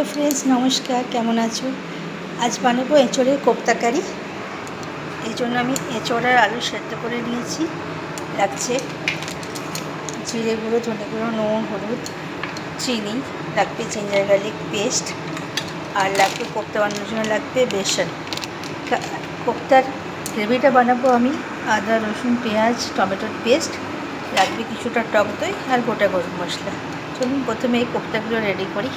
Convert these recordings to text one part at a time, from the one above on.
Hello friends, নমস্কার। কেমন আছো? আজ বানাবো এঁচোড়ের কোপ্তা কারি। এই জন্য আমি এঁচোড় আর আলু সেদ্ধ করে নিয়েছি। লাগছে জিরে গুঁড়ো, ধনে গুঁড়ো, নুন, হলুদ, চিনি, লাগবে জিঞ্জার গার্লিক পেস্ট, আর লাগবে কোপ্তা বানানোর জন্য লাগবে বেসন। কোপ্তার গ্রেভিটা বানাবো আমি আদা, রসুন, পেঁয়াজ, টমেটোর পেস্ট, লাগবে কিছুটা টক দই আর গোটা গরম মশলা। চলুন প্রথমে এই কোপ্তাগুলো রেডি করি।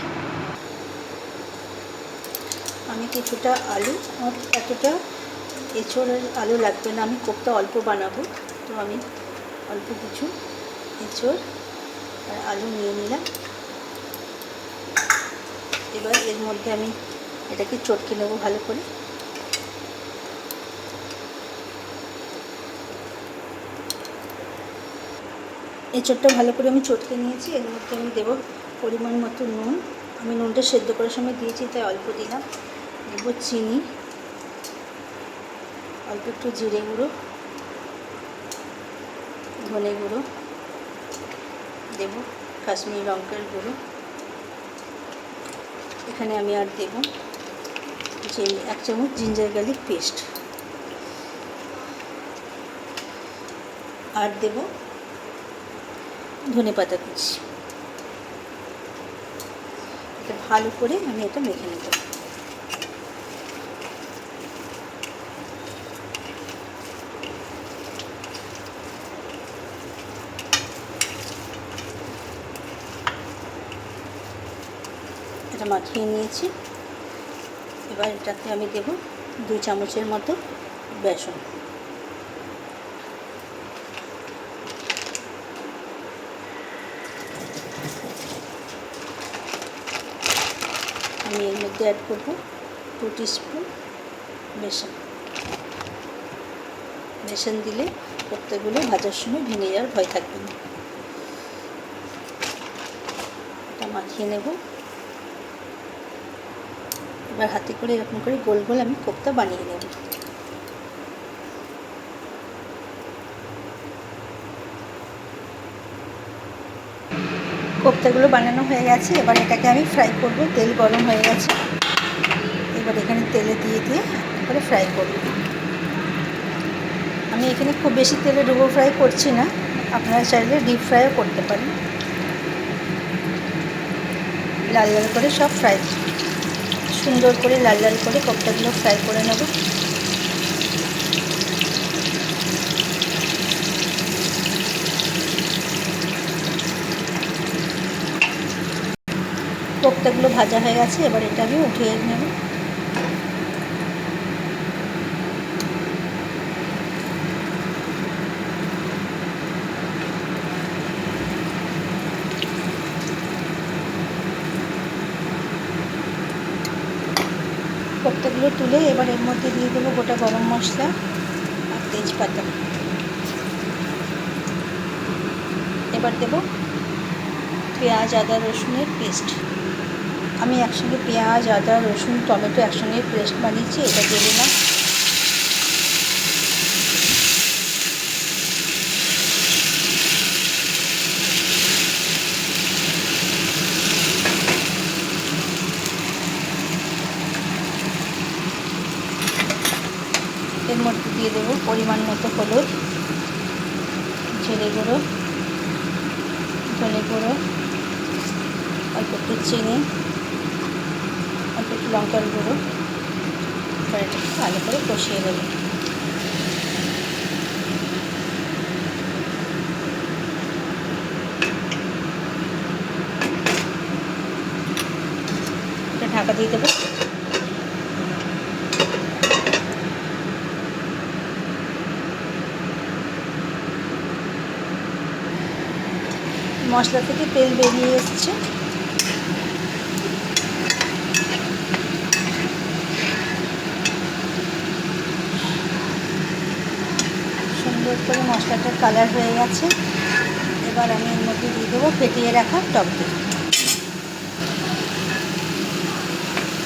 আমি কিছুটা আলু, আর এতটা এঁচোড়ের আলু লাগবে না, আমি কোপ্তা অল্প বানাবো, তো আমি অল্প কিছু এঁচোড় আর আলু নিয়ে নিলাম। এবার এর মধ্যে আমি এটাকে চটকে নেব ভালো করে। এঁচোড়টা ভালো করে আমি চটকে নিয়েছি। এর মধ্যে আমি দেবো পরিমাণ মতো নুন। আমি নুনটা সেদ্ধ করার সময় দিয়েছি, তাই অল্প দিলাম। দেবো চিনি, অল্প একটু জিরে গুঁড়ো, ধনে গুঁড়ো, দেব কাশ্মীরি লঙ্কার গুঁড়ো। এখানে আমি আর দেব যে 1 চামচ জিঞ্জার গার্লিক পেস্ট, আর দেব ধনে পাতা কুচি। এটা ভালো করে আমি এটা মেখে নেব। এটা মাখিয়ে নিয়েছি। এবার এটাতে আমি দেব 2 চামচের মতো বেসন। আমি এর মধ্যে অ্যাড করব 2 টিস্পুন বেসন। বেসন দিলে কোপ্তাগুলো ভাজার সময় ভেঙে যাওয়ার ভয় থাকবে না। এটা মাখিয়ে নেব। এবার হাতে করে এরকম করে গোল গোল আমি কোপ্তা বানিয়ে নেব। কোপ্তাগুলো বানানো হয়ে গেছে। এবার এটাকে আমি ফ্রাই করব। তেল গরম হয়ে গেছে। এবার এখানে তেলে দিয়ে এবারে ফ্রাই করব। আমি এখানে খুব বেশি তেলে ডুবো ফ্রাই করছি না, আপনারা চাইলে ডিপ ফ্রাইও করতে পারেন। লাল লাল করে সব ফ্রাই, সুন্দর করে লাল লাল করে কোপ্তাগুলো ফ্রাই করে নেব। কোপ্তাগুলো ভাজা হয়ে গেছে। এবার এটা আমি উঠিয়ে নেব। কোপ্তাগুলো তুলে এবার এর মধ্যে দিয়ে দেবো গোটা গরম মশলা আর তেজপাতা। এবার দেব পেঁয়াজ, আদা, রসুনের পেস্ট। আমি একসঙ্গে পেঁয়াজ, আদা, রসুন, টমেটো একসঙ্গে পেস্ট বানিয়েছি, এটা দিয়ে দিলাম। এর মধ্যে দিয়ে দেবো পরিমাণ মতো হলুদ, জিরে গুঁড়ো, ধনে গুঁড়ো, অল্প একটু চিনি, অল্প একটু লঙ্কার গুঁড়ো। এবার এটাকে ভালো করে কষিয়ে দেবো। এটা ঢাকা দিয়ে দেবো। মশলা থেকে তেল বেরিয়ে এসছে। সুন্দর করে মশলাটার কালার হয়ে গেছে। এবার আমি এর মধ্যে দিয়ে দেবো ফেটিয়ে রাখা টক দই।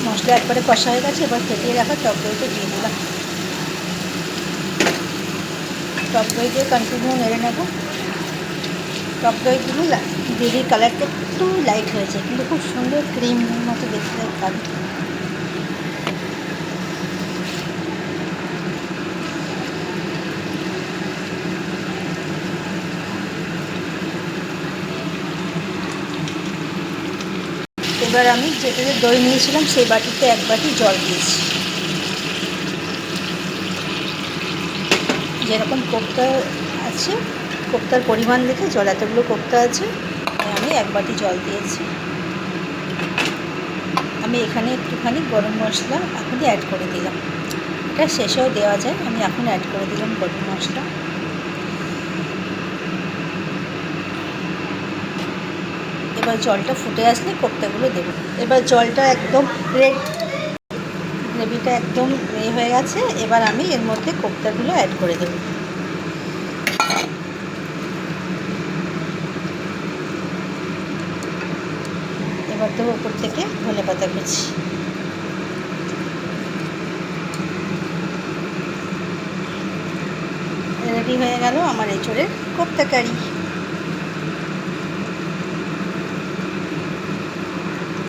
মশলা একবারে কষা হয়ে গেছে। এবার ফেটিয়ে রাখা টক দইটা দিয়ে দিলাম। টক দই দিয়ে কন্টিনিউ নেড়ে নেব। টক দই দিলে গ্রেভির কালারটা একটু লাইট হয়েছে, কিন্তু খুব সুন্দর ক্রিম মতো দেখতে কারি। এবার আমি যেটাতে দই নিয়েছিলাম সেই বাটিতে 1 বাটি জল দিয়েছি। যেরকম কোপ্তা আছে, কোপ্তার পরিমাণ দেখে জল, এতগুলো কোপ্তা আছে, আমি 1 বাটি জল দিয়েছি। আমি এখানে একটুখানি গরম মশলা এখনই অ্যাড করে দিলাম। এটা শেষেও দেওয়া যায়, আমি এখন অ্যাড করে দিলাম গরম মশলা। এবার জলটা ফুটে আসলে কোপ্তাগুলো দেবো। এবার জলটা একদম গ্রেভিটা একদম হয়ে গেছে। এবার আমি এর মধ্যে কোপ্তাগুলো অ্যাড করে দেবো। এবার দেবো উপর থেকে ধনেপাতা কুচি। রেডি হয়ে গেল আমার এঁচোড়ের কোপ্তা কারি।